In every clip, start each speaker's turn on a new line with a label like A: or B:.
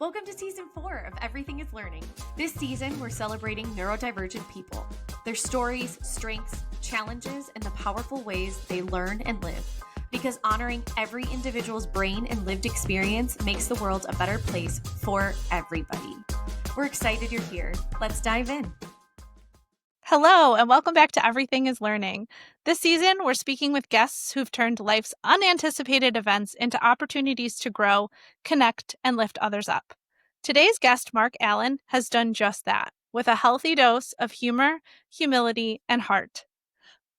A: Welcome to Season 4 of Everything is Learning. This season, we're celebrating neurodivergent people, their stories, strengths, challenges, and the powerful ways they learn and live. Because honoring every individual's brain and lived experience makes the world a better place for everybody. We're excited you're here. Let's dive in.
B: Hello, and welcome back to Everything is Learning. This season, we're speaking with guests who've turned life's unanticipated events into opportunities to grow, connect, and lift others up. Today's guest, Mark Allen, has done just that, with a healthy dose of humor, humility, and heart.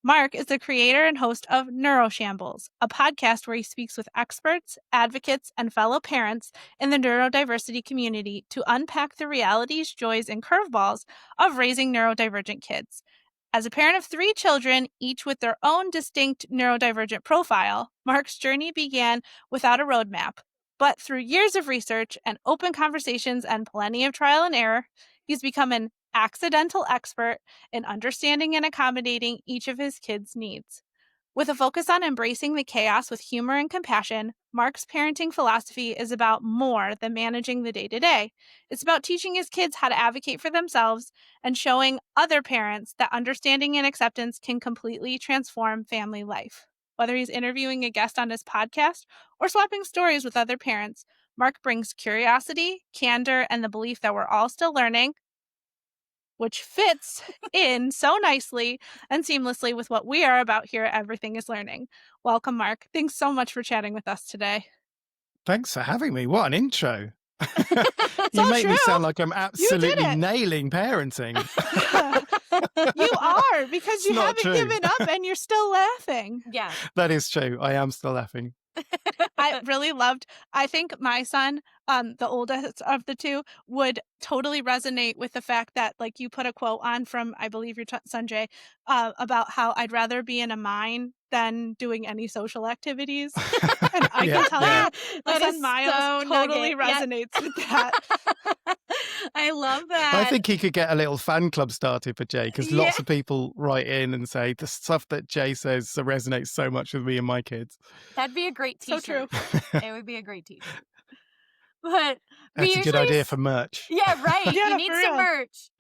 B: Mark is the creator and host of Neuroshambles, a podcast where he speaks with experts, advocates, and fellow parents in the neurodiversity community to unpack the realities, joys, and curveballs of raising neurodivergent kids. As a parent of 3 children, each with their own distinct neurodivergent profile, Mark's journey began without a roadmap. But through years of research and open conversations and plenty of trial and error, he's become an accidental expert in understanding and accommodating each of his kids' needs. With a focus on embracing the chaos with humor and compassion, Mark's parenting philosophy is about more than managing the day-to-day. It's about teaching his kids how to advocate for themselves and showing other parents that understanding and acceptance can completely transform family life. Whether he's interviewing a guest on his podcast or swapping stories with other parents, Mark brings curiosity, candor, and the belief that we're all still learning, which fits in so nicely and seamlessly with what we are about here at Everything is Learning. Welcome, Mark. Thanks so much for chatting with us today.
C: Thanks for having me. What an intro.
B: You
C: make me sound like I'm absolutely nailing parenting.
B: You are, because you haven't given up and you're still laughing.
A: Yeah.
C: That is true. I am still laughing.
B: I really loved, I think my son, the oldest of the 2, would totally resonate with the fact that, like, you put a quote on from, I believe, your son Jay, about how I'd rather be in a mine than doing any social activities. And I can tell you, my son Miles totally resonates with that.
A: I love that.
C: I think he could get a little fan club started for Jay, because lots of people write in and say the stuff that Jay says resonates so much with me and my kids.
A: That'd be a great t-shirt.
B: So true.
A: It would be a great t-shirt. But
C: that's a good idea for merch.
A: Yeah, right.
B: Yeah,
A: you need some merch.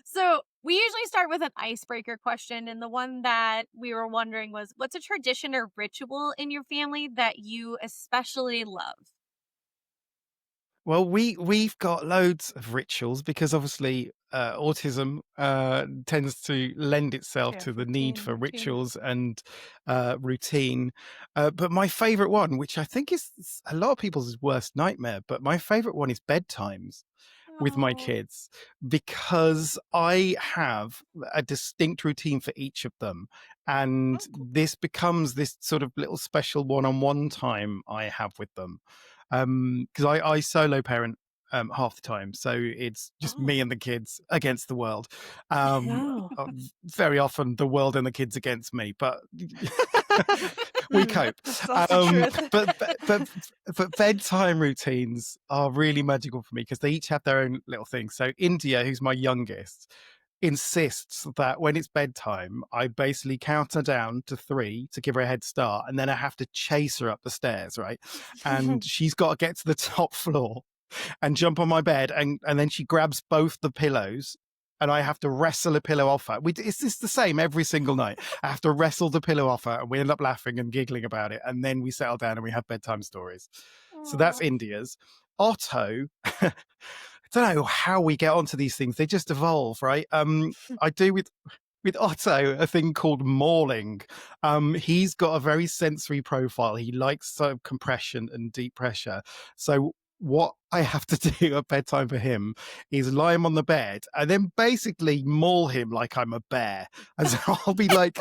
A: So we usually start with an icebreaker question. And the one that we were wondering was, what's a tradition or ritual in your family that you especially love?
C: Well, we've got loads of rituals because obviously autism tends to lend itself to the need for rituals and routine. But my favorite one, which I think is a lot of people's worst nightmare, but my favorite one is bedtimes with my kids, because I have a distinct routine for each of them. And this becomes this sort of little special one-on-one time I have with them. Because I solo parent half the time, so it's just me and the kids against the world. Very often the world and the kids against me, but we cope. But bedtime routines are really magical for me because they each have their own little thing. So India, who's my youngest, insists that when it's bedtime, I basically count her down to 3 to give her a head start, and then I have to chase her up the stairs, right? And she's got to get to the top floor and jump on my bed, and then she grabs both the pillows, and I have to wrestle a pillow off her. It's just the same every single night. I have to wrestle the pillow off her, and we end up laughing and giggling about it, and then we settle down and we have bedtime stories. So that's India's. Otto, I don't know how we get onto these things. They just evolve, right? I do with Otto a thing called mauling. He's got a very sensory profile. He likes sort of compression and deep pressure. So what I have to do at bedtime for him is lie him on the bed and then basically maul him like I'm a bear. And so I'll be like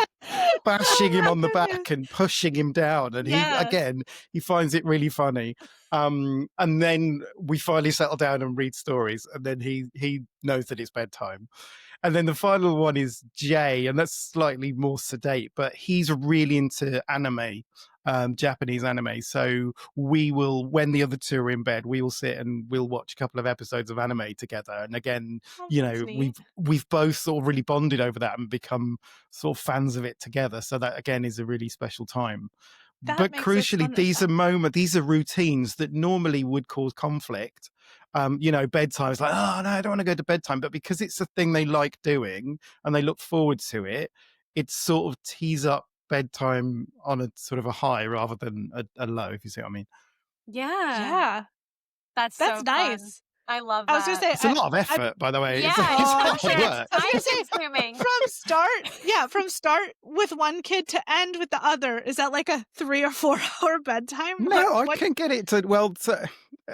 C: bashing him on the back and pushing him down. And he finds it really funny. And then we finally settle down and read stories. And then he knows that it's bedtime. And then the final one is Jay, and that's slightly more sedate, but he's really into anime, Japanese anime. So we will, when the other 2 are in bed, we will sit and we'll watch a couple of episodes of anime together. And again, we've both sort of really bonded over that and become sort of fans of it together. So that again is a really special time.
B: That
C: But
B: makes a
C: crucially,
B: ton of
C: these are routines that normally would cause conflict. Bedtime is like, oh no, I don't want to go to bedtime. But because it's a thing they like doing and they look forward to it, it sort of tees up bedtime on a sort of a high rather than a low, if you see what I mean.
A: Yeah.
B: Yeah,
A: That's
B: that's
A: so fun.
B: nice.
A: I love
B: I was gonna
A: that.
B: say,
C: It's a lot of effort, by the way.
A: Yeah,
C: It's
A: I'm
C: hard
A: sure it's
C: work.
B: I was gonna say,
A: time consuming.
B: from start with one kid to end with the other, is that like a 3 or 4 hour bedtime?
C: No, I
B: What?
C: can get it to,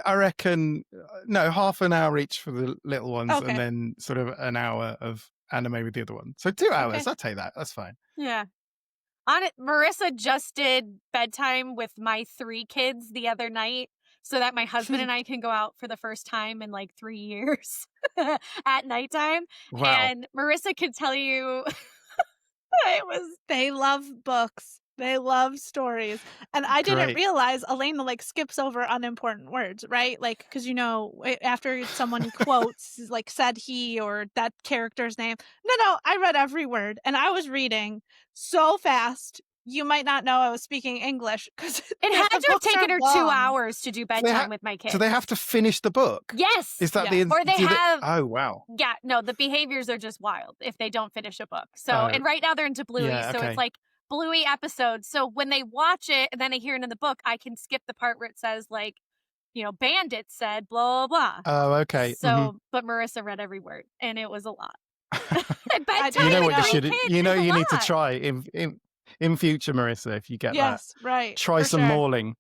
C: I reckon, no, half an hour each for the little ones and
B: Okay.
C: then sort of an hour of anime with the other one. So 2 hours,
B: Okay.
C: I'll take that. That's fine.
A: Yeah. On it, Marissa just did bedtime with my 3 kids the other night so that my husband and I can go out for the first time in like 3 years at nighttime.
C: Wow.
A: And Marissa could tell you it was
B: They love books. They love stories. And I didn't
C: Great.
B: realize Elena like skips over unimportant words, right? Like, because after someone quotes like said he or that character's name. No, I read every word and I was reading so fast. You might not know I was speaking English because
A: it had to have taken her 2 hours to do bedtime with my kids.
C: So they have to finish the book?
A: Yes.
C: Is that
B: Yeah.
A: Or they have...
C: Oh, wow.
A: Yeah, no, the behaviors are just wild if they don't finish a book. So, and right now they're into Bluey,
C: Yeah,
A: so
C: okay.
A: it's like Bluey episodes. So when they watch it and then they hear it in the book, I can skip the part where it says like, Bandit said blah, blah, blah.
C: Oh, okay.
A: So, but Marissa read every word and it was a lot.
C: You know what you should, you need to try in future, Marissa, if you get that.
B: Yes, right.
C: Try
B: for
C: some
B: sure.
C: mauling.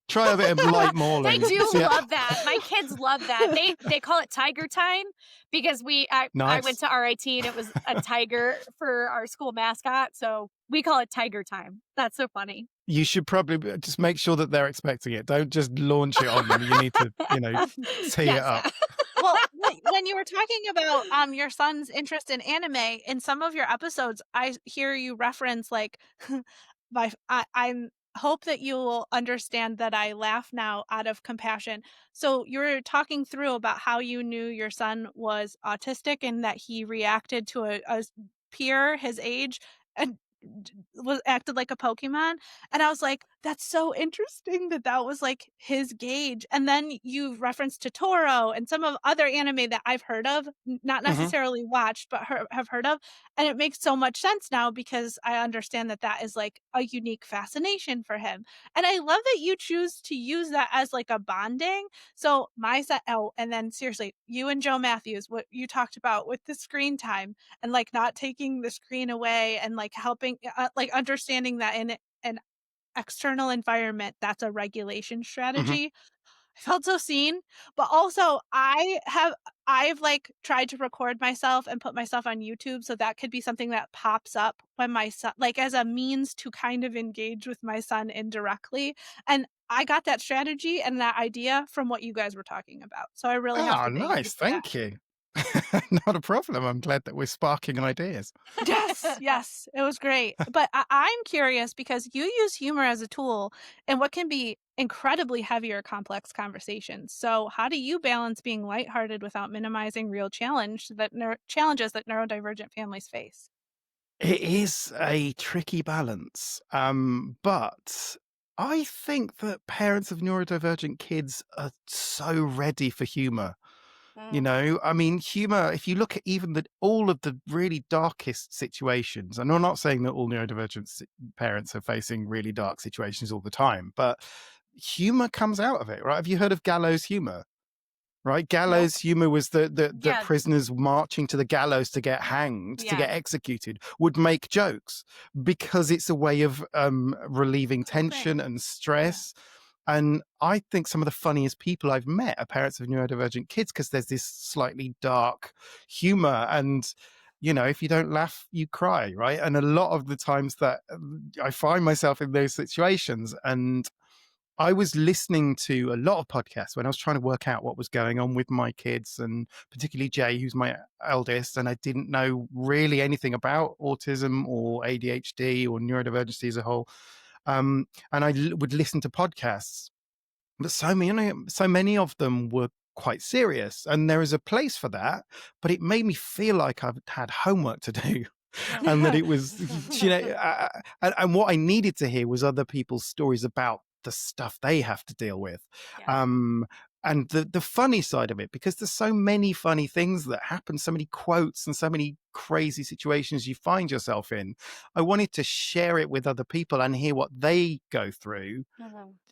C: Try a bit of light mauling.
A: They do love that. My kids love that. They call it tiger time because I went to RIT and it was a tiger for our school mascot. So we call it tiger time. That's so funny.
C: You should probably just make sure that they're expecting it. Don't just launch it on them. You need to, tee it up.
B: Well, when you were talking about your son's interest in anime, in some of your episodes, I hear you reference like, I'm hope that you will understand that I laugh now out of compassion. So you were talking through about how you knew your son was autistic and that he reacted to a peer his age and was acted like a Pokemon. And I was like, that's so interesting that was like his gauge. And then you referenced Totoro and some of other anime that I've heard of, not necessarily watched, but have heard of. And it makes so much sense now because I understand that is like a unique fascination for him. And I love that you choose to use that as like a bonding. So and then seriously, you and Joe Matthews, what you talked about with the screen time and like not taking the screen away and like helping, like understanding that in an external environment, that's a regulation strategy. I felt so seen, but also I've like tried to record myself and put myself on YouTube. So that could be something that pops up when my son, like as a means to kind of engage with my son indirectly. And I got that strategy and that idea from what you guys were talking about. So I really have to thank
C: nice.
B: you for
C: Thank you. Not a problem. I'm glad that we're sparking ideas.
B: Yes, it was great. But I'm curious because you use humor as a tool in what can be incredibly heavy or complex conversations. So how do you balance being lighthearted without minimizing real challenges that neurodivergent families face?
C: It is a tricky balance. But I think that parents of neurodivergent kids are so ready for humor. I mean, humor, if you look at even all of the really darkest situations, and I'm not saying that all neurodivergent parents are facing really dark situations all the time, but humor comes out of it, right? Have you heard of gallows humor? Right? Gallows humor was that prisoners marching to the gallows to get hanged, to get executed, would make jokes because it's a way of relieving tension and stress. Yeah. And I think some of the funniest people I've met are parents of neurodivergent kids because there's this slightly dark humor. And, if you don't laugh, you cry, right? And a lot of the times that I find myself in those situations, and I was listening to a lot of podcasts when I was trying to work out what was going on with my kids, and particularly Jay, who's my eldest, and I didn't know really anything about autism or ADHD or neurodivergency as a whole. And I would listen to podcasts, but so many of them were quite serious, and there is a place for that, but it made me feel like I've had homework to do. And that it was, and what I needed to hear was other people's stories about the stuff they have to deal with.
A: Yeah.
C: And the funny side of it, because there's so many funny things that happen, so many quotes and so many crazy situations you find yourself in. I wanted to share it with other people and hear what they go through,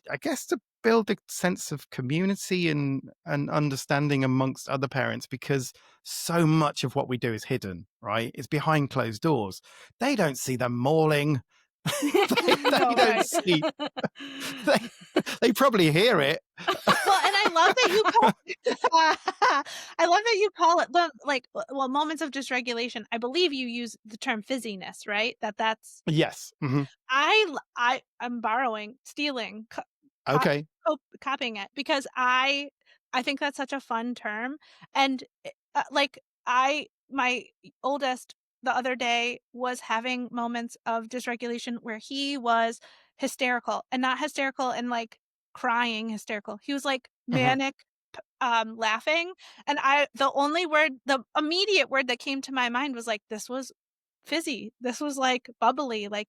C: I guess, to build a sense of community and understanding amongst other parents, because so much of what we do is hidden, right? It's behind closed doors. They don't see them mauling. they
B: No,
C: don't
B: right.
C: see. They probably hear it.
B: Well, and I love that you call I love that you call it the moments of dysregulation. I believe you use the term fizziness, right? That's
C: Yes. Mm-hmm.
B: I'm stealing,
C: Okay.
B: copying it, because I think that's such a fun term. And my oldest the other day was having moments of dysregulation where he was hysterical, and not hysterical and like crying hysterical. He was like manic, laughing. And the immediate word that came to my mind was like, this was fizzy. This was like bubbly, like.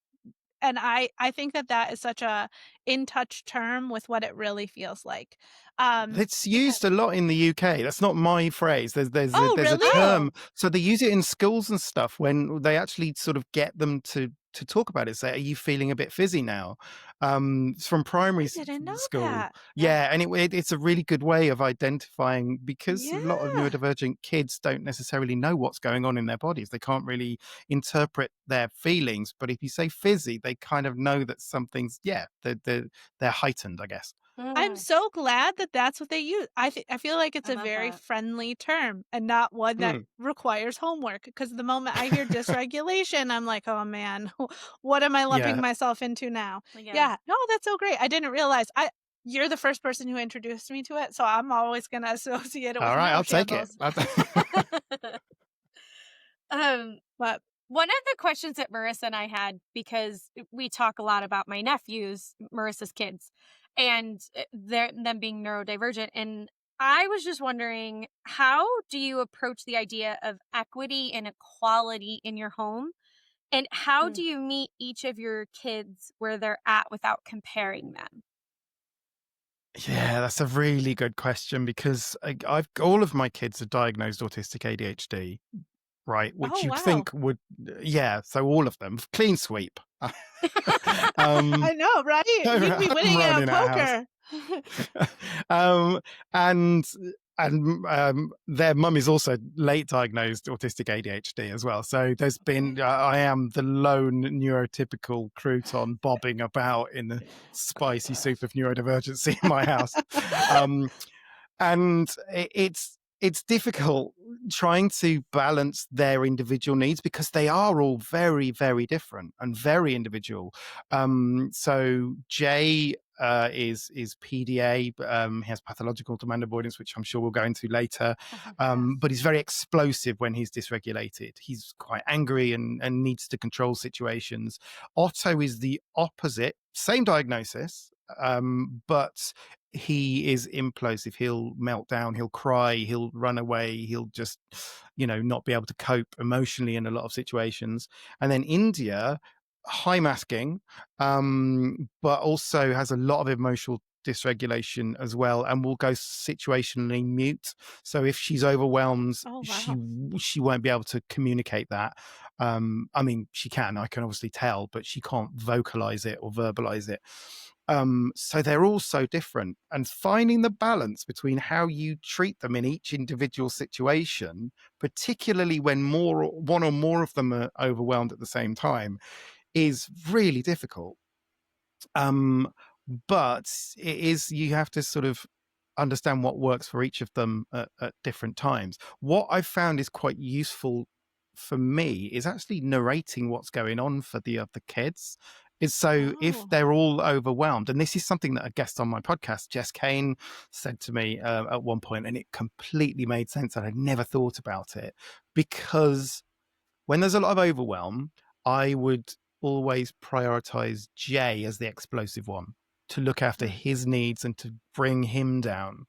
B: And I think that is such a in touch term with what it really feels like.
C: It's used a lot in the UK. That's not my phrase. There's a
B: really?
C: term. So they use it in schools and stuff when they actually sort of get them to talk about it. Say, are you feeling a bit fizzy now? It's from primary
B: didn't know
C: school.
B: that.
C: Yeah, and it's a really good way of identifying, because a lot of
B: Yeah.
C: neurodivergent kids don't necessarily know what's going on in their bodies. They can't really interpret their feelings. But if you say fizzy, they kind of know that something's they're heightened, I guess.
B: I'm so glad that that's what they use. I feel like it's
A: I
B: a
A: love
B: very
A: that.
B: friendly term and not one that requires homework. Because the moment I hear dysregulation, I'm like, oh man, what am I lumping
C: Yeah.
B: myself into now? Yeah. No, that's so great. I didn't realize. You're the first person who introduced me to it, so I'm always going to associate it with
C: All right, I'll take it.
B: Neuroshambles. But
A: One of the questions that Marissa and I had, because we talk a lot about my nephews, Marissa's kids, and them being neurodivergent. And I was just wondering, how do you approach the idea of equity and equality in your home? And how do you meet each of your kids where they're at without comparing them?
C: Yeah, that's a really good question, because I've all of my kids are diagnosed autistic ADHD, right? Which you'd
B: wow.
C: think would, so all of them, clean sweep.
B: I know, right? You'd be winning at a poker.
C: And their mum is also late diagnosed autistic ADHD as well. So there's been I am the lone neurotypical crouton bobbing about in the spicy soup of neurodivergency in my house. And it's difficult trying to balance their individual needs, because they are all very, very different and very individual. So Jay is PDA. He has pathological demand avoidance, which I'm sure we'll go into later. But he's very explosive when he's dysregulated. He's quite angry and needs to control situations. Otto is the opposite, same diagnosis, but he is implosive. He'll melt down, he'll cry, he'll run away, he'll just, not be able to cope emotionally in a lot of situations. And then India, high masking, but also has a lot of emotional dysregulation as well, and will go situationally mute. So if she's overwhelmed, she won't be able to communicate that. I mean, she can, I can obviously tell, but she can't vocalize it or verbalize it. So they're all so different, and finding the balance between how you treat them in each individual situation, particularly when one or more of them are overwhelmed at the same time, is really difficult. But you have to sort of understand what works for each of them at different times. What I've found is quite useful for me is actually narrating what's going on for the other kids. If they're all overwhelmed, and this is something that a guest on my podcast, Jess Kane, said to me at one point, and it completely made sense, and I'd never thought about it, because when there's a lot of overwhelm, I would always prioritize Jay as the explosive one, to look after his needs and to bring him down.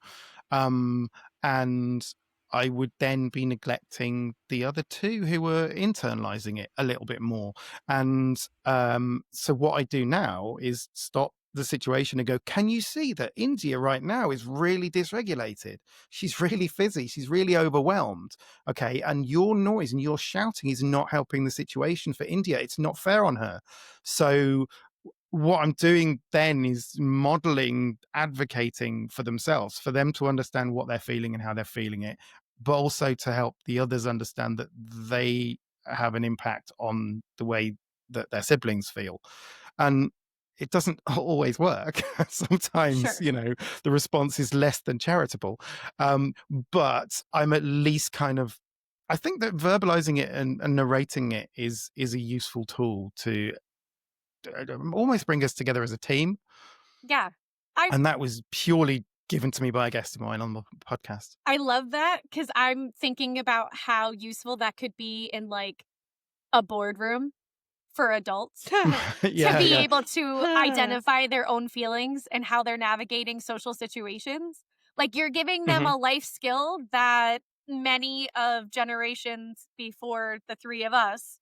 C: And I would then be neglecting the other two who were internalizing it a little bit more. And so what I do now is stop the situation and go, can you see that India right now is really dysregulated? She's really fizzy. She's really overwhelmed. Okay. And your noise and your shouting is not helping the situation for India. It's not fair on her. So what I'm doing then is modeling, advocating for themselves, for them to understand what they're feeling and how they're feeling it, but also to help the others understand that they have an impact on the way that their siblings feel. And it doesn't always work. Sometimes,
A: Sure.
C: the response is less than charitable. But I'm at least I think that verbalizing it and narrating it is a useful tool to almost bring us together as a team.
A: Yeah. I
C: And that was purely given to me by a guest of mine on the podcast.
A: I love that because I'm thinking about how useful that could be in like a boardroom for adults to be
C: Yeah.
A: able to identify their own feelings and how they're navigating social situations. Like you're giving them
C: Mhm.
A: a life skill that many of generations before the three of us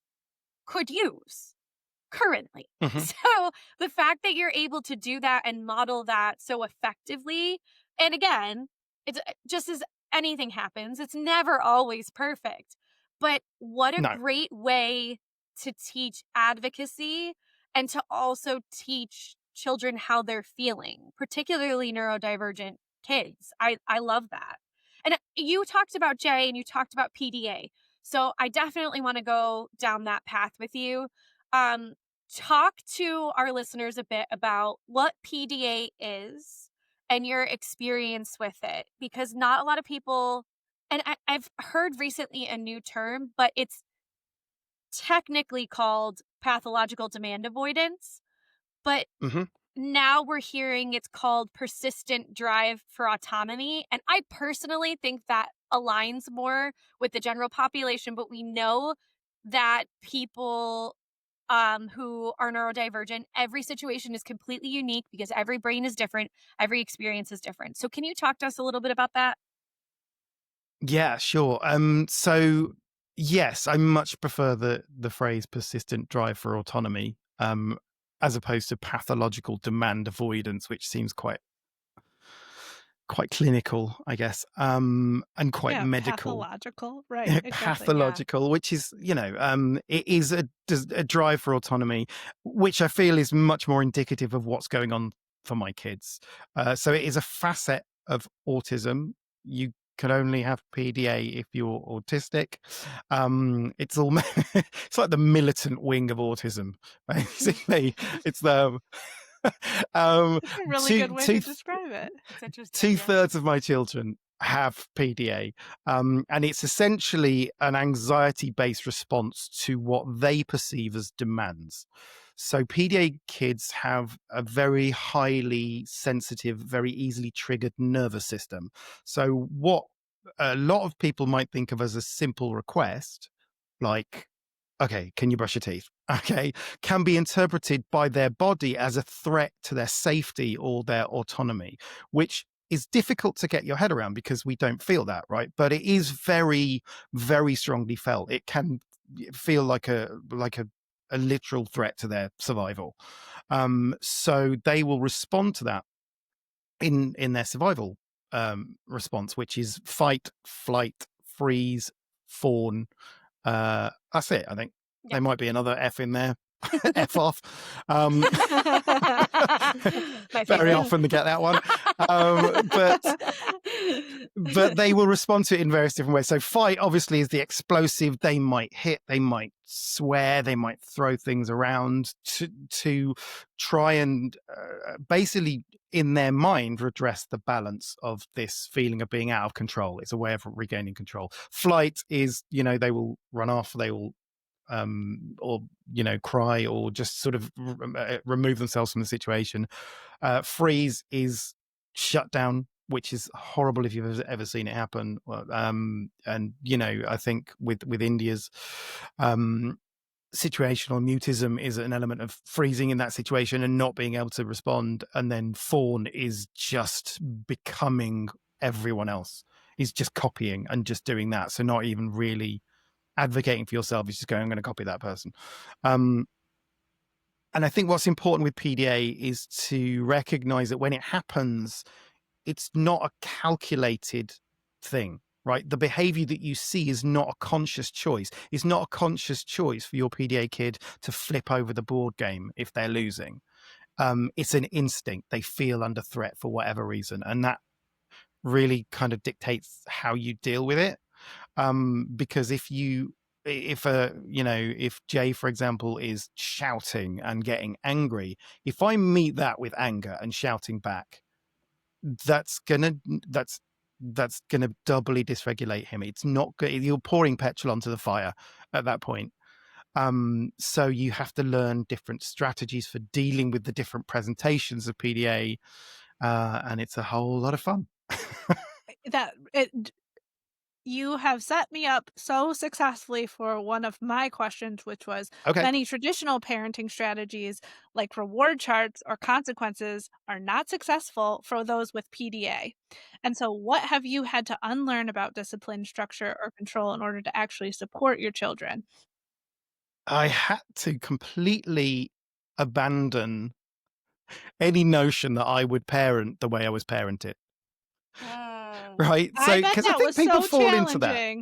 A: could use currently.
C: Mhm.
A: So the fact that you're able to do that and model that so effectively, and again, it's just as anything happens, it's never always perfect. But what a
C: No.
A: great way to teach advocacy and to also teach children how they're feeling, particularly neurodivergent kids. I love that. And you talked about Jay and you talked about PDA. So I definitely want to go down that path with you. Um, Talk to our listeners a bit about what PDA is and your experience with it, because not a lot of people, and I've heard recently a new term, but it's technically called pathological demand avoidance. But
C: Mhm.
A: now we're hearing it's called persistent drive for autonomy. And I personally think that aligns more with the general population, but we know that people who are neurodivergent, every situation is completely unique because every brain is different, every experience is different. So, can you talk to us a little bit about that?
C: Yeah, sure. So yes, I much prefer the phrase persistent drive for autonomy, as opposed to pathological demand avoidance, which seems quite clinical, I guess, and quite
B: Yeah,
C: medical.
B: pathological. Right, exactly. Yeah.
C: Pathological, which is, it is a drive for autonomy, which I feel is much more indicative of what's going on for my kids. So it is a facet of autism. You can only have PDA if you're autistic. It's almost it's like the militant wing of autism, basically. It's the
B: That's a really
C: two
B: good way
C: two
B: to describe it.
A: It's interesting.
C: two
A: Yeah.
C: thirds of my children have PDA, and it's essentially an anxiety-based response to what they perceive as demands. So PDA kids have a very highly sensitive, very easily triggered nervous system. So what a lot of people might think of as a simple request, like, okay, can you brush your teeth? Okay, can be interpreted by their body as a threat to their safety or their autonomy, which is difficult to get your head around because we don't feel that, right? But it is very, very strongly felt. It can feel like a literal threat to their survival. So they will respond to that in their survival response, which is fight, flight, freeze, fawn. That's it, I think.
A: Yeah.
C: There might be another F in there. F off. Um,
A: My
C: very
A: favorite.
C: often to get that one. But they will respond to it in various different ways. So fight obviously is the explosive. They might hit, they might swear, they might throw things around to try and basically in their mind redress the balance of this feeling of being out of control. It's a way of regaining control. Flight is, they will run off, they will or cry or just sort of remove themselves from the situation. Freeze is shut down, which is horrible if you've ever seen it happen. And I think with India's situational mutism is an element of freezing in that situation and not being able to respond, and then fawn is just becoming everyone else is just copying and just doing that. So not even really advocating for yourself. He's just going, I'm going to copy that person. And I think what's important with PDA is to recognize that when it happens, it's not a calculated thing, right? The behavior that you see is not a conscious choice. It's not a conscious choice for your PDA kid to flip over the board game if they're losing. It's an instinct. They feel under threat for whatever reason. And that really kind of dictates how you deal with it. Because if Jay, for example, is shouting and getting angry, if I meet that with anger and shouting back, that's gonna doubly dysregulate him. It's not good. You're pouring petrol onto the fire at that point. So you have to learn different strategies for dealing with the different presentations of PDA, and it's a whole lot of fun.
B: You have set me up so successfully for one of my questions, which was many traditional parenting strategies like reward charts or consequences are not successful for those with PDA. And so what have you had to unlearn about discipline, structure, or control in order to actually support your children?
C: I had to completely abandon any notion that I would parent the way I was parented. Right, so because I think people fall into that.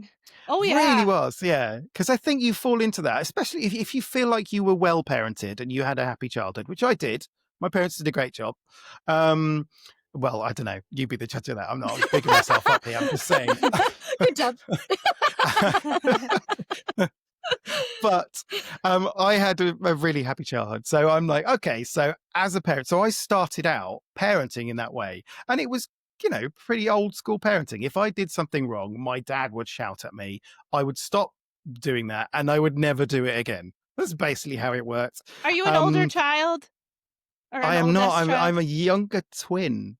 B: Oh yeah,
C: really was, yeah. Because I think you fall into that, especially if you feel like you were well parented and you had a happy childhood, which I did. My parents did a great job. Well, I don't know. You be the judge of that. I'm not bigging myself up here. I'm just saying.
B: Good job.
C: But I had a really happy childhood. So I'm like, okay, so as a parent, so I started out parenting in that way. And it was, pretty old school parenting. If I did something wrong, my dad would shout at me. I would stop doing that and I would never do it again. That's basically how it worked.
B: Are you an older child?
C: I am not. I'm a younger twin.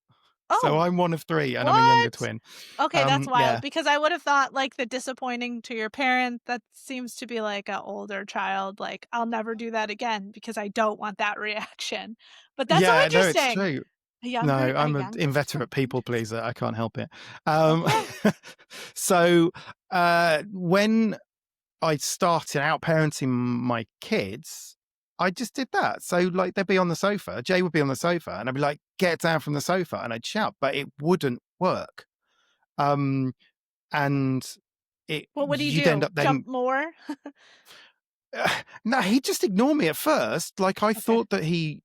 B: Oh.
C: So I'm one of three and I'm a younger twin.
B: Okay, that's wild because I would have thought like the disappointing to your parent, that seems to be like an older child. Like, I'll never do that again because I don't want that reaction. But that's so interesting.
C: No, it's true. No, I'm an inveterate people pleaser. I can't help it. So when I started out parenting my kids, I just did that. So like they'd be on the sofa, Jay would be on the sofa and I'd be like, get down from the sofa, and I'd shout, but it wouldn't work. And
B: what would he do?
C: End up then...
B: Jump more?
C: No, he'd just ignore me at first. Like I thought that he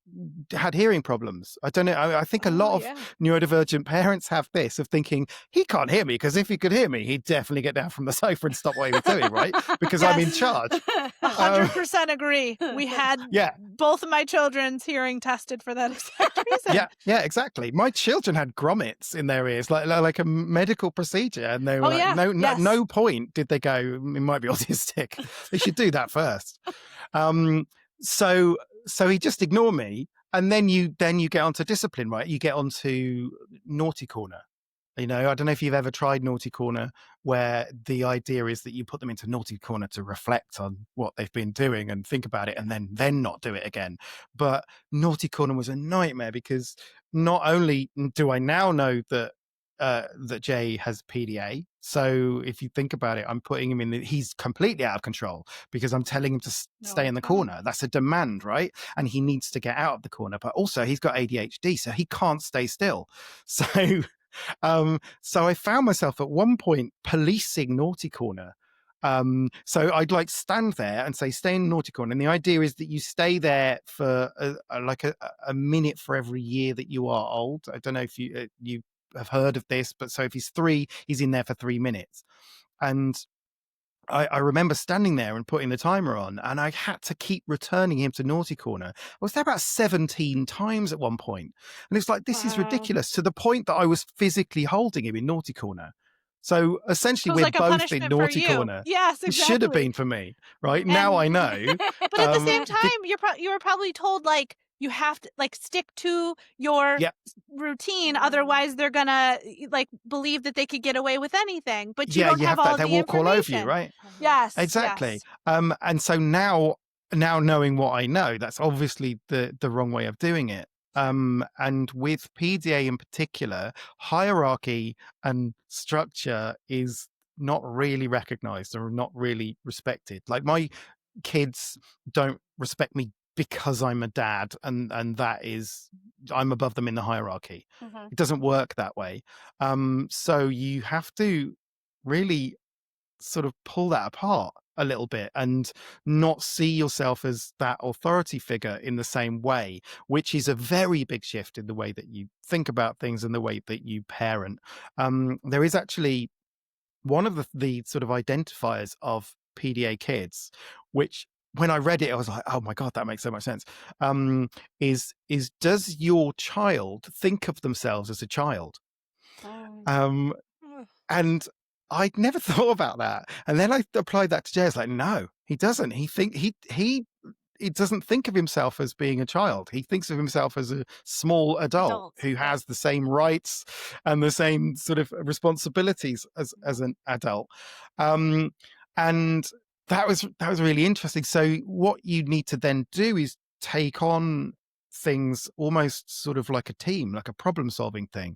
C: had hearing problems. I don't know. I think a lot of neurodivergent parents have this of thinking he can't hear me because if he could hear me, he'd definitely get down from the sofa and stop what he was doing, right? Because I'm in charge.
B: 100% agree. We had both of my children's hearing tested for that exact reason.
C: Yeah, exactly. My children had grommets in their ears, like a medical procedure, and they were no point did they go, it might be autistic. They should do that first. So he just ignored me, and then you get onto discipline, right? You get onto naughty corner. I don't know if you've ever tried naughty corner, where the idea is that you put them into naughty corner to reflect on what they've been doing and think about it, and then not do it again. But naughty corner was a nightmare because not only do I now know that Jay has PDA. So if you think about it, I'm putting him he's completely out of control because I'm telling him to stay in the corner. That's a demand, right? And he needs to get out of the corner, but also he's got ADHD, so he can't stay still. So, so I found myself at one point policing naughty corner. So I'd like stand there and say, stay in naughty corner. And the idea is that you stay there for a minute for every year that you are old. I don't know if you have heard of this, but so if he's 3, he's in there for 3 minutes. And I remember standing there and putting the timer on, and I had to keep returning him to naughty corner. I was there about 17 times at one point. And it's like, this is ridiculous, to the point that I was physically holding him in naughty corner. So essentially, we're like both in naughty corner.
B: Yes, exactly.
C: It should have been for me, right? Now I know.
B: But at the same time, you were probably told, like, you have to like stick to your routine, otherwise they're gonna like believe that they could get away with anything. But you don't have all the
C: information. They'll walk all over you, right?
B: Yes,
C: exactly. Yes. And so now knowing what I know, that's obviously the wrong way of doing it. And with PDA in particular, hierarchy and structure is not really recognized or not really respected. Like my kids don't respect me because I'm a dad, and that is, I'm above them in the hierarchy.
A: Mhm.
C: It doesn't work that way. So you have to really sort of pull that apart a little bit and not see yourself as that authority figure in the same way, which is a very big shift in the way that you think about things and the way that you parent. There is actually one of the sort of identifiers of PDA kids, which when I read it, I was like, oh my God, that makes so much sense. Is does your child think of themselves as a child? Um, and I'd never thought about that. And then I applied that to Jay. I was like, no, he doesn't. He doesn't think of himself as being a child. He thinks of himself as a small adult who has the same rights and the same sort of responsibilities as an adult. And that was really interesting. So what you need to then do is take on things almost sort of like a team, like a problem solving thing.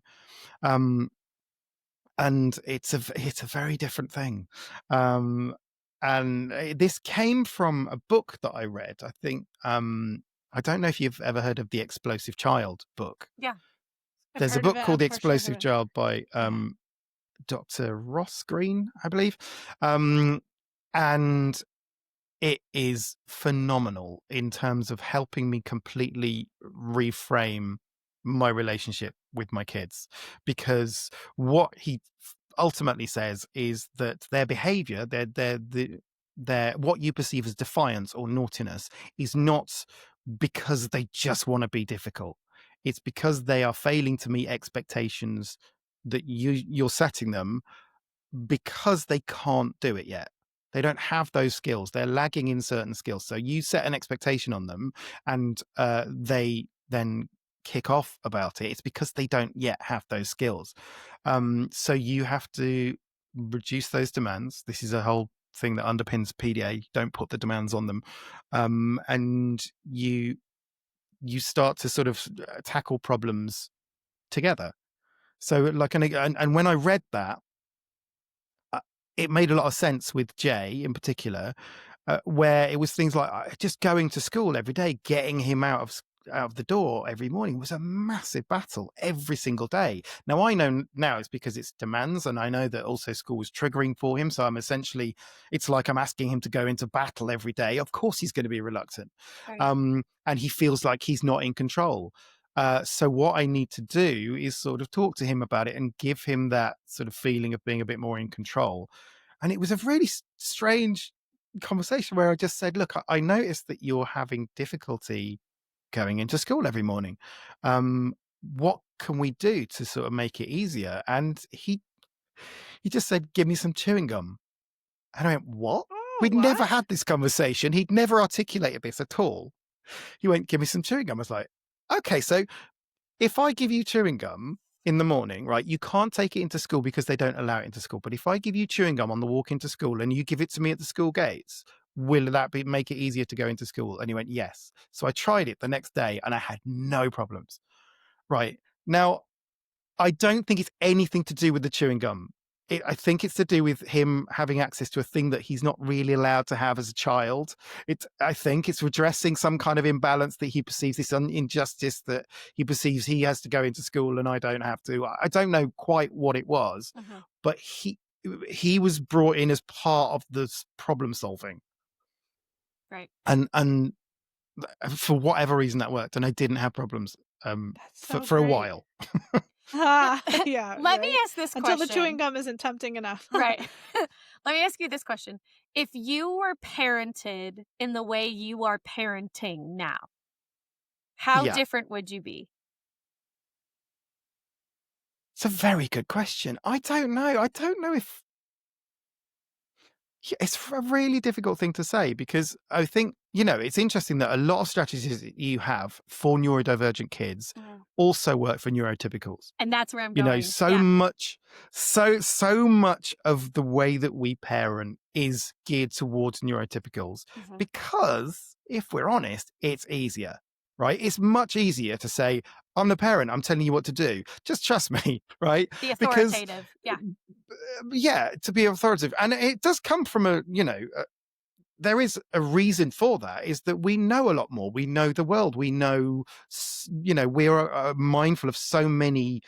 C: And it's a very different thing. And this came from a book that I read. I think I don't know if you've ever heard of the Explosive Child book.
A: Yeah.
C: There's a book called The Explosive Child by Dr. Ross Green, I believe. And it is phenomenal in terms of helping me completely reframe my relationship with my kids, because what he ultimately says is that their behavior, their what you perceive as defiance or naughtiness is not because they just want to be difficult. It's because they are failing to meet expectations that you're setting them, because they can't do it yet. They don't have those skills. They're lagging in certain skills. So you set an expectation on them and they then kick off about it. It's because they don't yet have those skills. So you have to reduce those demands. This is a whole thing that underpins PDA. Don't put the demands on them. And you start to sort of tackle problems together. So like, and when I read that, it made a lot of sense with Jay in particular, where it was things like just going to school every day, getting him out of the door every morning was a massive battle every single day. Now I know now it's because it's demands, and I know that also school was triggering for him. So it's like I'm asking him to go into battle every day. Of course he's going to be reluctant.
A: Right.
C: And he feels like he's not in control. So what I need to do is sort of talk to him about it and give him that sort of feeling of being a bit more in control. And it was a really strange conversation where I just said, look, I noticed that you're having difficulty going into school every morning. What can we do to sort of make it easier? And he just said, give me some chewing gum. And I went, what? We'd never had this conversation. He'd never articulated this at all. He went, give me some chewing gum. I was like, okay, so if I give you chewing gum in the morning, right, you can't take it into school because they don't allow it into school. But if I give you chewing gum on the walk into school and you give it to me at the school gates, will that make it easier to go into school? And he went, yes. So I tried it the next day and I had no problems. Right. Now, I don't think it's anything to do with the chewing gum. I think it's to do with him having access to a thing that he's not really allowed to have as a child. I think it's redressing some kind of imbalance that he perceives, this injustice that he perceives he has to go into school and I don't have to. I don't know quite what it was, but he was brought in as part of this problem solving.
A: Right.
C: And for whatever reason that worked, and I didn't have problems for a while.
B: Yeah.
A: Let me ask this question.
B: Until the chewing gum isn't tempting enough.
A: Right. Let me ask you this question. If you were parented in the way you are parenting now, how different would you be?
C: It's a very good question. I don't know. I don't know if... It's a really difficult thing to say, because I think, it's interesting that a lot of strategies that you have for neurodivergent kids also work for neurotypicals.
A: And that's where I'm going.
C: So much of the way that we parent is geared towards neurotypicals because, if we're honest, it's easier, right? It's much easier to say, I'm the parent, I'm telling you what to do. Just trust me, right?
B: The
C: Because
B: authoritative. Yeah.
C: yeah, to be authoritative. And it does come from there is a reason for that, is that we know a lot more. We know the world. We know, we're mindful of so many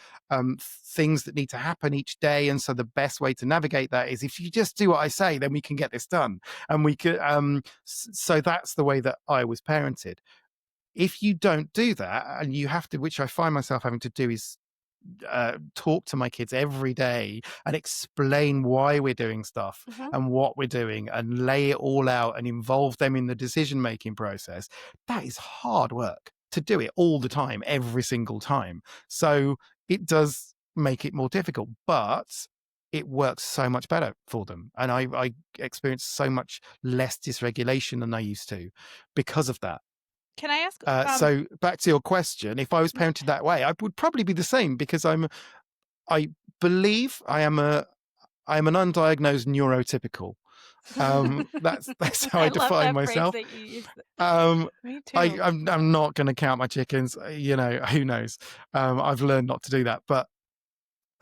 C: things that need to happen each day. And so the best way to navigate that is if you just do what I say, then we can get this done. And we could, so that's the way that I was parented. If you don't do that, and you have to, which I find myself having to do, is talk to my kids every day and explain why we're doing stuff and what we're doing and lay it all out and involve them in the decision making process. That is hard work to do it all the time, every single time. So it does make it more difficult, but it works so much better for them. And I experience so much less dysregulation than I used to because of that.
B: Can I ask?
C: So back to your question, if I was parented that way, I would probably be the same, because I believe I am an undiagnosed neurotypical. That's how I define myself.
B: Me too.
C: I'm not going to count my chickens. Who knows? I've learned not to do that, but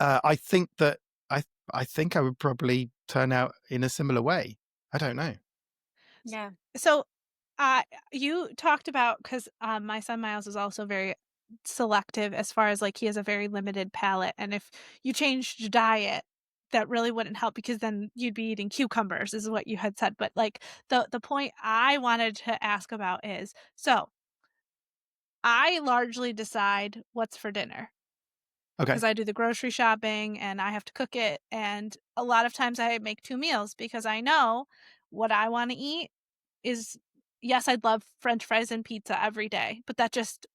C: I think that I think I would probably turn out in a similar way. I don't know.
A: Yeah.
B: So, you talked about, because my son Miles is also very selective as far as, like, he has a very limited palate, and if you changed diet, that really wouldn't help, because then you'd be eating cucumbers, is what you had said. But, like, the point I wanted to ask about is, so I largely decide what's for dinner.
C: Okay.
B: Because I do the grocery shopping and I have to cook it, and a lot of times I make 2 meals because I know what I wanna eat is, yes, I'd love french fries and pizza every day, but that just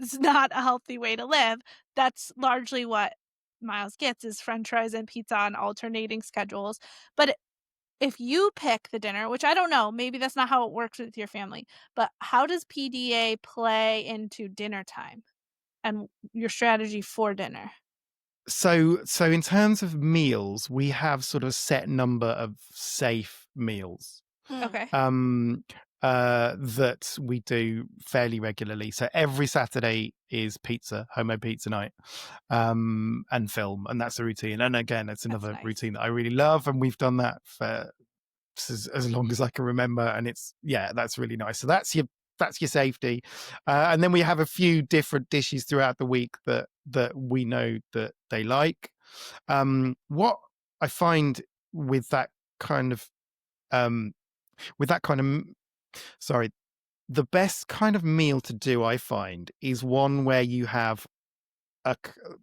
B: is not a healthy way to live. That's largely what Miles gets, is french fries and pizza on alternating schedules. But if you pick the dinner, which I don't know, maybe that's not how it works with your family, but how does PDA play into dinner time and your strategy for dinner?
C: So in terms of meals, we have sort of a set number of safe meals
B: Okay.
C: that we do fairly regularly. So every Saturday is pizza, homemade pizza night, and film, and that's a routine. And again, it's another
B: nice.
C: routine that I really love, and we've done that for as long as I can remember, and that's really nice. So that's your safety, and then we have a few different dishes throughout the week that we know that they like. What I find with that kind of sorry, the best kind of meal to do, I find, is one where you have a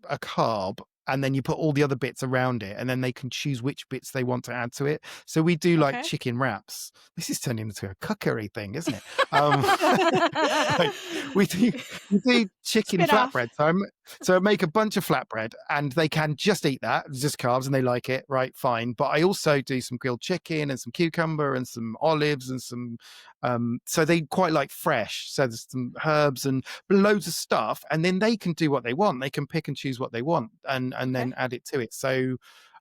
C: carb, and then you put all the other bits around it, and then they can choose which bits they want to add to it. So we do like
B: Okay.
C: chicken wraps. This is turning into a cookery thing, isn't it? Like, we do chicken
B: Spin-off.
C: flatbread. So I make a bunch of flatbread, and they can just eat that, just carbs, and they like it, right? Fine. But I also do some grilled chicken and some cucumber and some olives and some. So they quite like fresh. So there's some herbs and loads of stuff, and then they can do what they want. They can pick and choose what they want, and then add it to it. So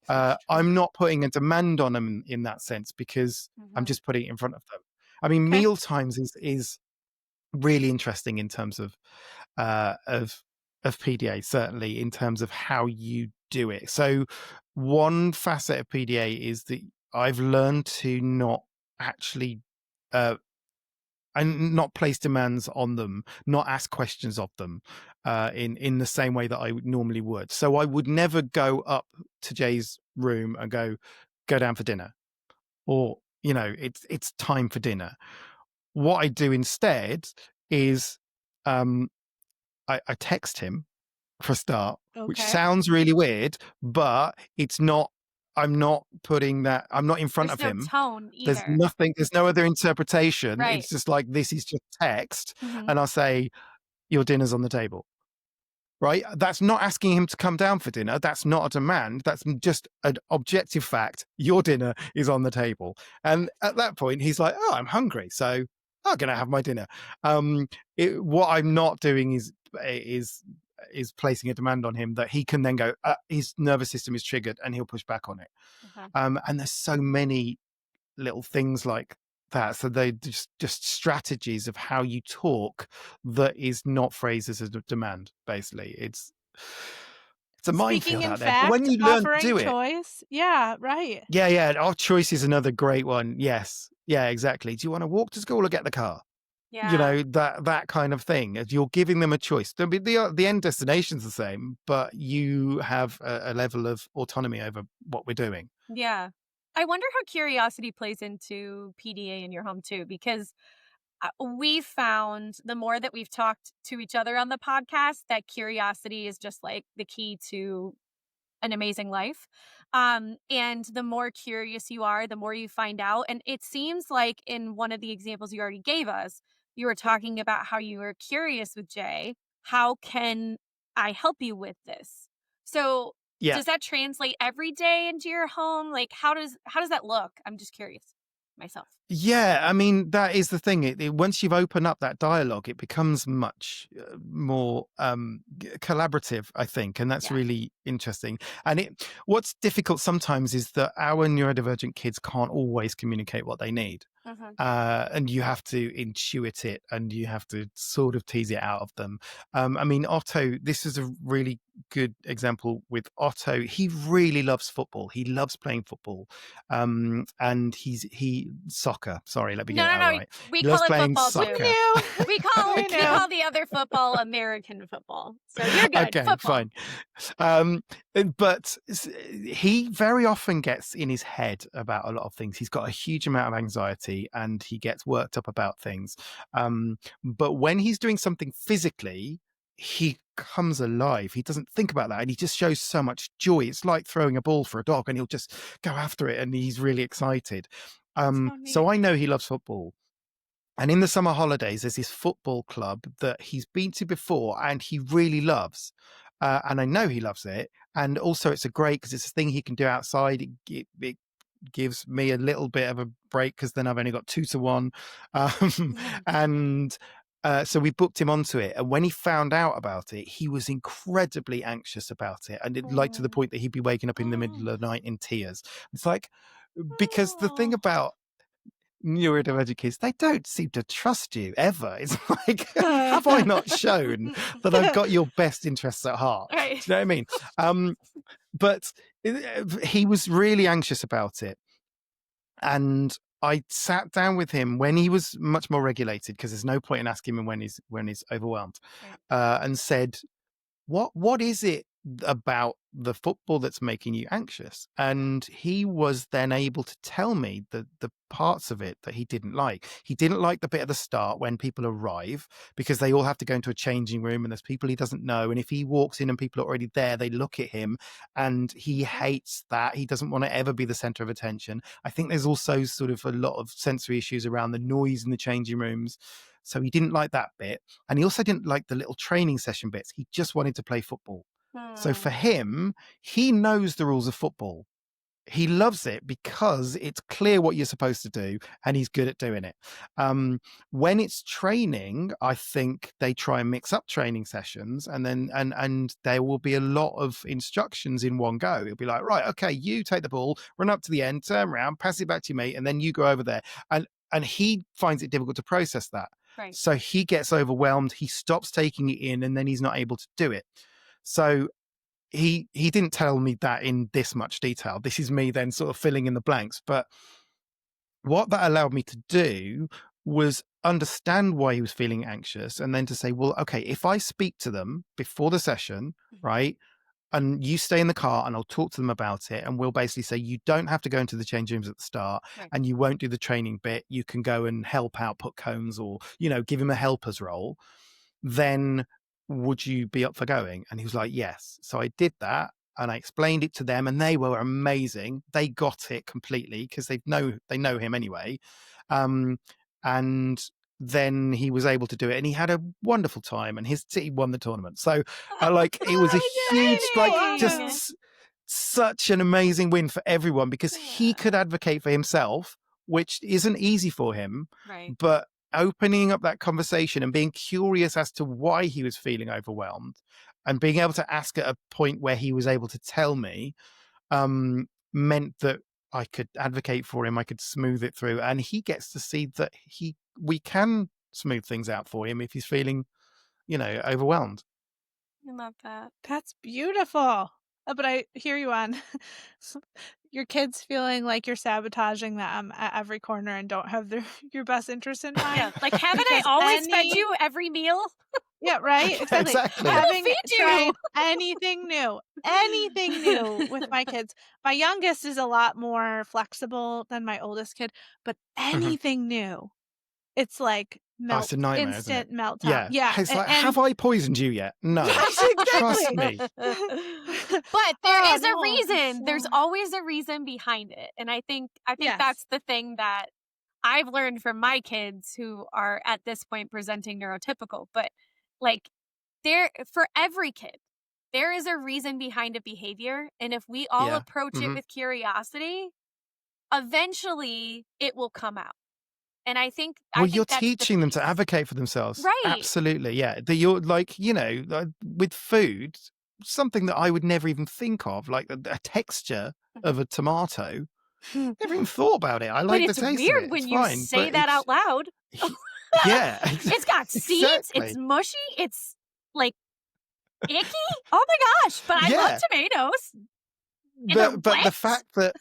C: I'm not putting a demand on them in that sense, because I'm just putting it in front of them. I mean, meal times is really interesting in terms of PDA, certainly in terms of how you do it. So one facet of PDA is that I've learned to not actually and not place demands on them, not ask questions of them in the same way that I normally would. So I would never go up to Jay's room and go down for dinner, or it's time for dinner. What I do instead is I text him for a start, which sounds really weird, but it's not. I'm not putting that. I'm not in front
A: There's
C: of
A: no
C: him.
A: tone either.
C: There's nothing. There's no other interpretation.
A: Right.
C: It's just like, this is just text,
A: Mhm.
C: and I'll say, your dinner's on the table. Right? That's not asking him to come down for dinner. That's not a demand. That's just an objective fact. Your dinner is on the table. And at that point, he's like, oh, I'm hungry, so I'm going to have my dinner. What I'm not doing is placing a demand on him that he can then go, his nervous system is triggered, and he'll push back on it. And there's so many little things like that. So they just strategies of how you talk that is not phrased as a demand. Basically, it's a
B: Speaking
C: minefield
B: in
C: out there. But when
B: fact,
C: you learn to
B: offering
C: do it,
B: choice. Yeah, right.
C: yeah, our choice is another great one. Yes, yeah, exactly. Do you want to walk to school or get the car? You
A: Yeah.
C: know, that kind of thing. As you're giving them a choice. The end destination's the same, but you have a level of autonomy over what we're doing.
A: Yeah. I wonder how curiosity plays into PDA in your home too, because we found the more that we've talked to each other on the podcast that curiosity is just like the key to an amazing life. And the more curious you are, the more you find out. And it seems like in one of the examples you already gave us, you were talking about how you were curious with Jay. How can I help you with this? So
C: Yeah.
A: does that translate every day into your home? Like how does that look? I'm just curious myself.
C: Yeah, I mean that is the thing. Once you've opened up that dialogue, it becomes much more collaborative, I think, and that's
A: Yeah.
C: really interesting. And what's difficult sometimes is that our neurodivergent kids can't always communicate what they need.
A: Mhm.
C: And you have to intuit it and you have to sort of tease it out of them. I mean, Otto, this is a really good example with Otto. He really loves football. He loves playing football. And he soccer. Sorry, let me get
A: No,
C: it
A: no,
C: out
A: no.
C: right.
A: We
C: He
A: call
C: loves
A: it
C: playing
A: football
B: We
A: too.
C: soccer.
B: knew.
A: We call
B: We
A: we
B: knew.
A: call the other football American football. So you're good.
C: Okay,
A: Football.
C: fine. But he very often gets in his head about a lot of things. He's got a huge amount of anxiety and he gets worked up about things. But when he's doing something physically, he comes alive. He doesn't think about that and he just shows so much joy. It's like throwing a ball for a dog and he'll just go after it and he's really excited.
A: That's so
C: So
A: neat.
C: I know he loves football. And in the summer holidays, there's this football club that he's been to before and he really loves. And I know he loves it. And also, it's because it's a thing he can do outside. It gives me a little bit of a break because then I've only got 2-1.
A: Mhm.
C: And so we booked him onto it. And when he found out about it, he was incredibly anxious about it. And like to the
A: Oh.
C: point that he'd be waking up in the middle of the night in tears. It's like, because the thing
A: Oh.
C: about neurodivergent kids, they don't seem to trust you ever. It's like, have I not shown that I've got your best interests at heart? Do you
A: Right.
C: know what I mean? But he was really anxious about it. And I sat down with him when he was much more regulated, because there's no point in asking him when he's overwhelmed,
A: Right.
C: and said, what is it about the football that's making you anxious? And he was then able to tell me the parts of it that he didn't like. He didn't like the bit at the start when people arrive, because they all have to go into a changing room and there's people he doesn't know, and if he walks in and people are already there, they look at him, and he hates that. He doesn't want to ever be the center of attention. I think there's also sort of a lot of sensory issues around the noise in the changing rooms, so he didn't like that bit. And he also didn't like the little training session bits. He just wanted to play football. So
A: Hmm.
C: for him, he knows the rules of football. He loves it because it's clear what you're supposed to do and he's good at doing it. When it's training, I think they try and mix up training sessions, and then and there will be a lot of instructions in one go. It'll be like, right, okay, you take the ball, run up to the end, turn around, pass it back to your mate, and then you go over there. And he finds it difficult to process that.
A: Right.
C: So he gets overwhelmed, he stops taking it in, and then he's not able to do it. So he didn't tell me that in this much detail. This is me then sort of filling in the blanks. But what that allowed me to do was understand why he was feeling anxious, and then to say, well, okay, if I speak to them before the session, right, and you stay in the car and I'll talk to them about it, and we'll basically say, you don't have to go into the change rooms at the start,
A: Right.
C: and you won't do the training bit. You can go and help out, put cones, or, give him a helper's role. Then would you be up for going? And he was like, yes. So I did that and I explained it to them, and they were amazing. They got it completely because they know him anyway. And then he was able to do it, and he had a wonderful time, and his team won the tournament. So it was a huge,
A: Exciting.
C: such an amazing win for everyone, because he could advocate for himself, which isn't easy for him.
A: Right.
C: But opening up that conversation and being curious as to why he was feeling overwhelmed, and being able to ask at a point where he was able to tell me, meant that I could advocate for him, I could smooth it through, and he gets to see that we can smooth things out for him if he's feeling, overwhelmed.
A: I love that.
B: That's beautiful. But I hear you on your kids feeling like you're sabotaging them at every corner and don't have your best interest in mind.
A: Yeah, like, haven't I always fed you every meal?
B: Yeah, right? Exactly.
C: Exactly.
B: Having
A: feed you.
B: tried anything new with my kids. My youngest is a lot more flexible than my oldest kid, but anything new, it's like
C: It's a nightmare, isn't
B: instant
C: it?
B: meltdown. Yeah.
C: It's like, have I poisoned you yet? No.
B: Yes,
C: Trust
B: exactly.
C: me.
A: But there is a
B: no,
A: reason.
B: so-
A: There's always a reason behind it. And I think
B: Yes.
A: that's the thing that I've learned from my kids who are at this point presenting neurotypical. But like, for every kid, there is a reason behind a behavior. And if we all approach it with curiosity, eventually it will come out. And I think
C: you're teaching them to advocate for themselves.
A: Right.
C: Absolutely. Yeah. You're like, with food, something that I would never even think of, like a texture of a tomato. Never even thought about it. I like the taste of it.
A: It's weird when you say that out loud.
C: Yeah.
A: It's got seeds.
C: Exactly.
A: It's mushy. It's like icky. Oh my gosh. But I love tomatoes.
C: But the fact that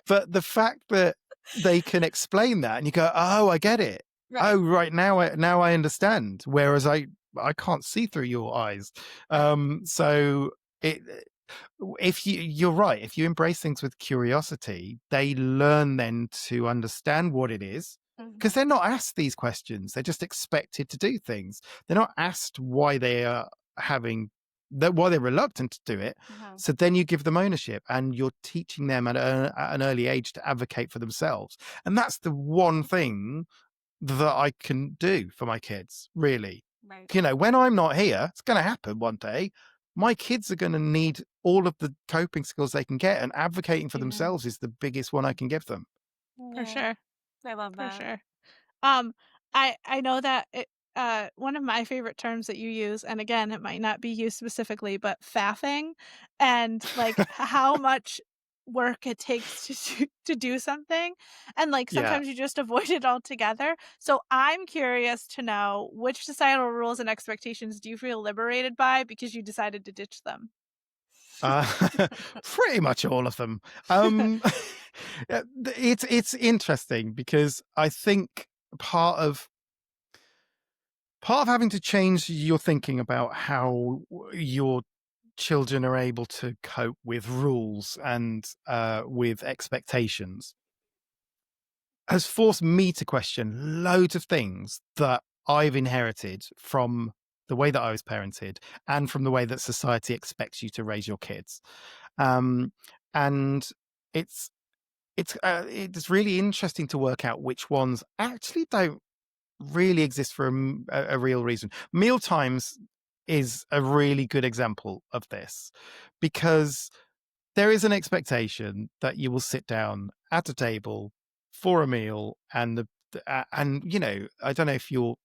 C: the fact that they can explain that and you go, oh, I get it.
A: Right.
C: Oh, right, now I understand. Whereas I can't see through your eyes. So you're right, if you embrace things with curiosity, they learn then to understand what it is, because they're not asked these questions. They're just expected to do things. They're not asked why they are why they're reluctant to do it. So then you give them ownership and you're teaching them at an early age to advocate for themselves. And that's the one thing that I can do for my kids, really. Right. When I'm not here, it's going to happen one day. My kids are going to need all of the coping skills they can get, and advocating for themselves is the biggest one I can give them.
B: For sure.
A: I love that.
B: For sure. I know that one of my favorite terms that you use, and again, it might not be you specifically, but faffing, and like how much work it takes to do something, and like sometimes you just avoid it altogether. So I'm curious to know, which societal rules and expectations do you feel liberated by because you decided to ditch them?
C: Pretty much all of them. It's interesting because I think part of having to change your thinking about how your children are able to cope with rules and with expectations has forced me to question loads of things that I've inherited from the way that I was parented and from the way that society expects you to raise your kids. And it's really interesting to work out which ones actually don't really exist for a real reason. Meal times is a really good example of this, because there is an expectation that you will sit down at a table for a meal, and I don't know if your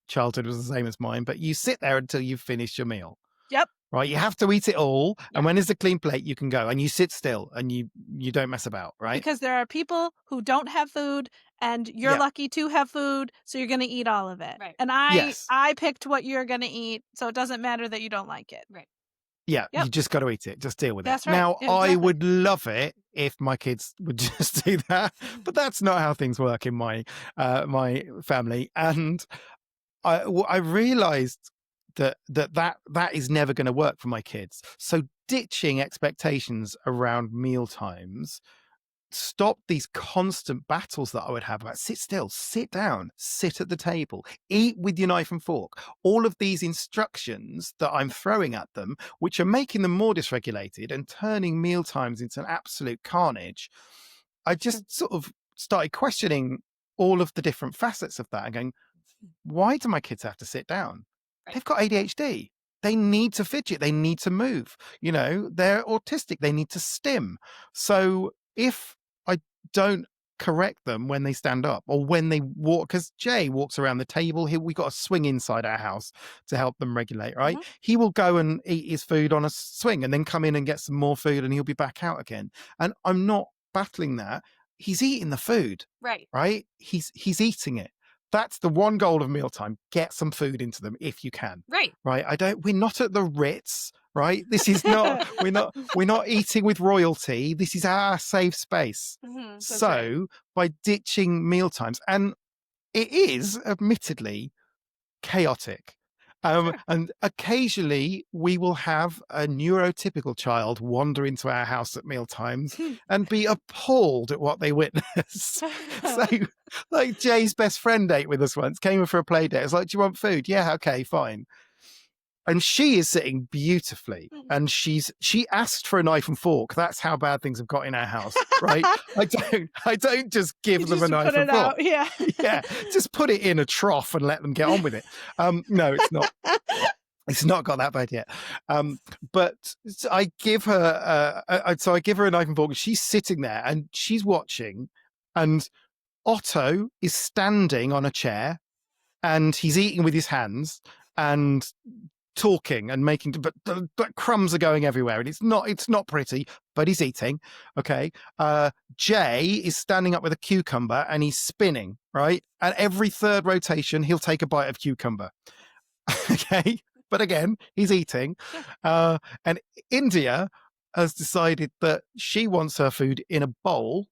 C: childhood was the same as mine, but you sit there until you've finished your meal.
B: Yep.
C: Right, you have to eat it all, and when there's a clean plate, you can go, and you sit still, and you don't mess about, right?
B: Because there are people who don't have food, and you're lucky to have food, so you're going to eat all of it.
A: Right.
B: And I picked what you're going to eat, so it doesn't matter that you don't like it.
A: Right.
C: Yeah, you just got to eat it. Just deal with
B: That's
C: it.
B: right.
C: Now,
B: Exactly.
C: I would love it if my kids would just do that, but that's not how things work in my family. And I realized that is never going to work for my kids. So ditching expectations around meal times stopped these constant battles that I would have about sit still, sit down, sit at the table, eat with your knife and fork. All of these instructions that I'm throwing at them, which are making them more dysregulated and turning meal times into an absolute carnage. I just sort of started questioning all of the different facets of that and going, why do my kids have to sit down? They've got ADHD. They need to fidget. They need to move. They're autistic. They need to stim. So if I don't correct them when they stand up or when they walk, because Jay walks around the table. We got a swing inside our house to help them regulate, right? He will go and eat his food on a swing and then come in and get some more food and he'll be back out again. And I'm not battling that. He's eating the food, right? He's eating it. That's the one goal of mealtime. Get some food into them if you can. Right. We're not at the Ritz, right? This is not, we're not eating with royalty. This is our safe space. So by ditching mealtimes, and it is admittedly chaotic. And occasionally we will have a neurotypical child wander into our house at mealtimes and be appalled at what they witness. So, like Jay's best friend ate with us once, came in for a play date. I was like, do you want food? Yeah, okay, fine. And she is sitting beautifully, and she asked for a knife and fork. That's how bad things have got in our house, right? I don't just give them a knife and fork. Yeah, just put it in a trough and let them get on with it. No, it's not. It's not got that bad yet. But I give her, so I give her a knife and fork. And she's sitting there and she's watching, and Otto is standing on a chair, and he's eating with his hands and talking and making, but crumbs are going everywhere, and it's not pretty, but he's eating. Okay. Jay is standing up with a cucumber and he's spinning, right? And every third rotation he'll take a bite of cucumber. Okay, but again, he's eating. And India has decided that she wants her food in a bowl,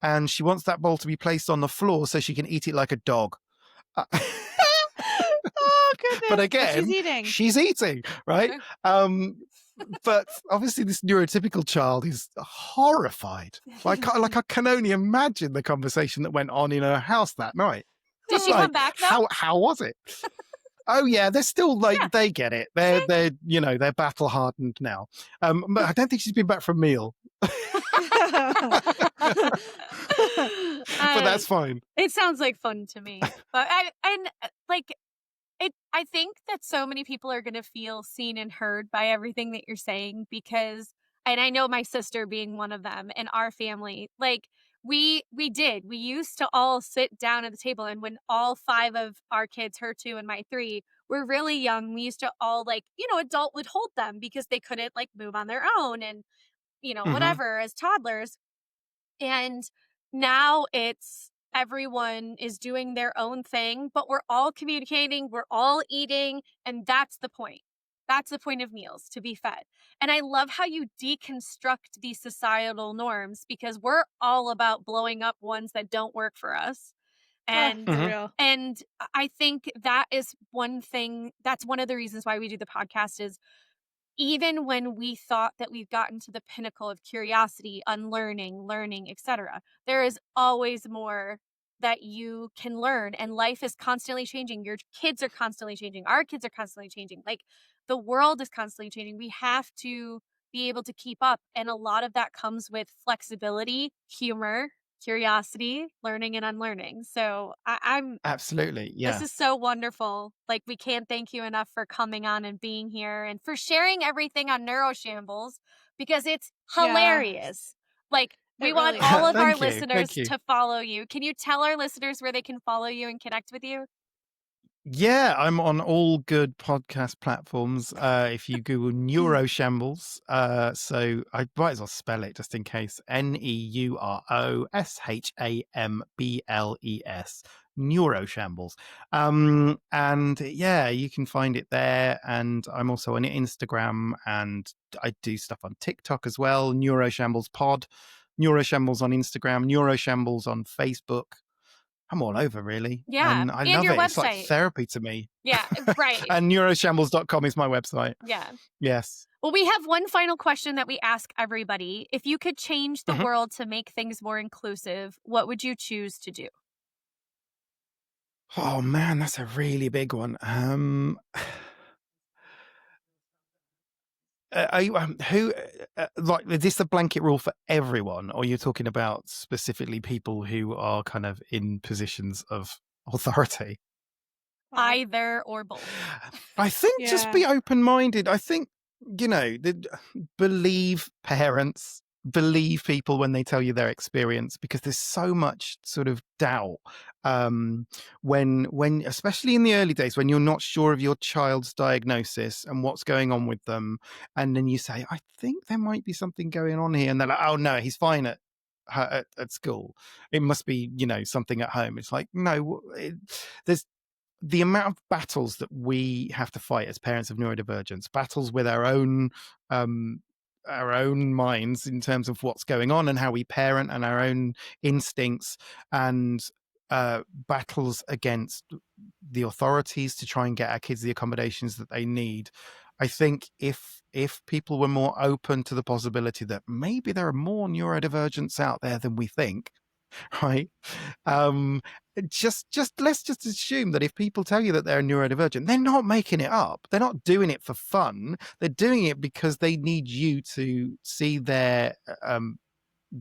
C: and she wants that bowl to be placed on the floor so she can eat it like a dog.
B: Oh, goodness.
C: But again, she's eating, right? But obviously this neurotypical child is horrified. I can only imagine the conversation that went on in her house that night.
A: Did she come back though?
C: How was it? Oh yeah, they're still they get it. They're battle hardened now. But I don't think she's been back from meal. But that's fine.
A: It sounds like fun to me. But I think that so many people are going to feel seen and heard by everything that you're saying, because, and I know my sister being one of them, and our family, like we used to all sit down at the table, and when all 5 of our kids, her 2 and my 3, were really young, we used to all adult would hold them because they couldn't move on their own and whatever as toddlers. And now it's everyone is doing their own thing, but we're all communicating, we're all eating, and that's the point. That's the point of meals, to be fed. And I love how you deconstruct these societal norms, because we're all about blowing up ones that don't work for us. And and I think that is one thing, that's one of the reasons why we do the podcast, is even when we thought that we've gotten to the pinnacle of curiosity, unlearning, learning, etc., there is always more that you can learn, and life is constantly changing. Your kids are constantly changing. Our kids are constantly changing. The world is constantly changing. We have to be able to keep up, and a lot of that comes with flexibility, humor, curiosity, learning and unlearning. So I'm
C: absolutely, yeah.
A: This is so wonderful. We can't thank you enough for coming on and being here and for sharing everything on Neuroshambles, because it's hilarious. We want all of our listeners to follow you. Can you tell our listeners where they can follow you and connect with you?
C: Yeah, I'm on all good podcast platforms. If you Google Neuroshambles, so I might as well spell it just in case. Neuroshambles, Neuroshambles. And yeah, you can find it there. And I'm also on Instagram, and I do stuff on TikTok as well. Neuroshambles Pod, Neuroshambles on Instagram, Neuroshambles on Facebook. I'm all over, really.
A: Yeah.
C: And I love
A: your
C: it.
A: Website.
C: It's like therapy to me.
A: Yeah, right.
C: And neuroshambles.com is my website.
A: Yeah.
C: Yes.
A: Well, we have one final question that we ask everybody. If you could change the world to make things more inclusive, what would you choose to do?
C: Oh, man, that's a really big one. Is this a blanket rule for everyone, or you're talking about specifically people who are kind of in positions of authority?
A: Either or both.
C: I think just be open-minded. I think, believe parents, believe people when they tell you their experience, because there's so much sort of doubt when especially in the early days, when you're not sure of your child's diagnosis and what's going on with them, and then you say, I think there might be something going on here, and they're like, oh no, he's fine at school, it must be, something at home. It's like, no, there's the amount of battles that we have to fight as parents of neurodivergence, battles with our own minds in terms of what's going on and how we parent, and our own instincts, and battles against the authorities to try and get our kids the accommodations that they need. I think if people were more open to the possibility that maybe there are more neurodivergents out there than we think, right? Just let's just assume that if people tell you that they're neurodivergent, they're not making it up. They're not doing it for fun. They're doing it because they need you to see their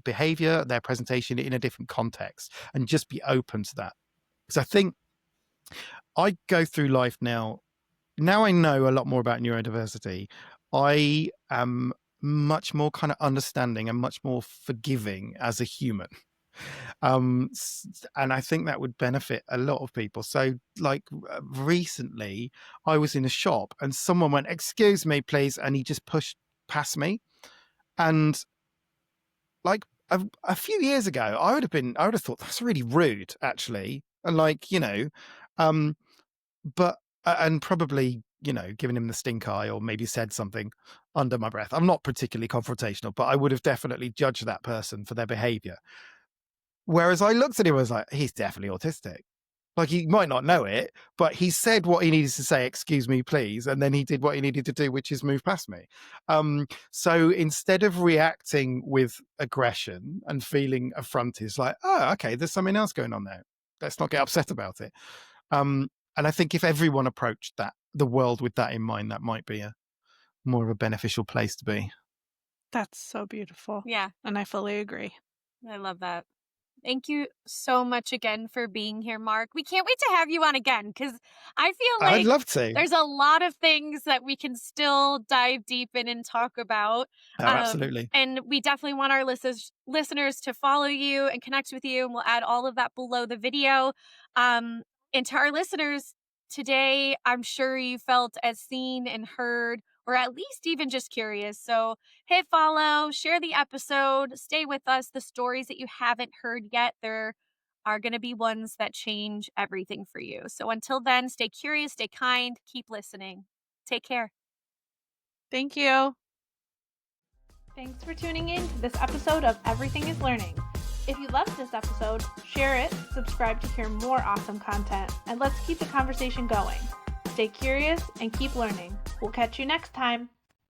C: behavior, their presentation in a different context, and just be open to that. Because I think I go through life now I know a lot more about neurodiversity. I am much more kind of understanding and much more forgiving as a human. And I think that would benefit a lot of people. So like recently I was in a shop and someone went, excuse me please, and he just pushed past me. And like a few years ago I would have thought that's really rude, actually, and like, but and probably, given him the stink eye, or maybe said something under my breath. I'm not particularly confrontational, but I would have definitely judged that person for their behavior. Whereas I looked at him, I was like, he's definitely autistic. Like, he might not know it, but he said what he needed to say, excuse me, please. And then he did what he needed to do, which is move past me. So instead of reacting with aggression and feeling affronted, it's like, oh, okay, there's something else going on there. Let's not get upset about it. And I think if everyone approached the world with that in mind, that might be more of a beneficial place to be.
B: That's so beautiful.
A: Yeah.
B: And I fully agree.
A: I love that. Thank you so much again for being here, Mark. We can't wait to have you on again, because I feel like
C: I'd love to.
A: There's a lot of things that we can still dive deep in and talk about.
C: Oh, absolutely.
A: And we definitely want our listeners to follow you and connect with you, and we'll add all of that below the video. And to our listeners today, I'm sure you felt as seen and heard, or at least even just curious. So hit follow, share the episode, stay with us. The stories that you haven't heard yet, there are going to be ones that change everything for you. So until then, stay curious, stay kind, keep listening. Take care.
B: Thank you. Thanks for tuning in to this episode of Everything is Learning. If you loved this episode, share it, subscribe to hear more awesome content, and let's keep the conversation going. Stay curious and keep learning. We'll catch you next time.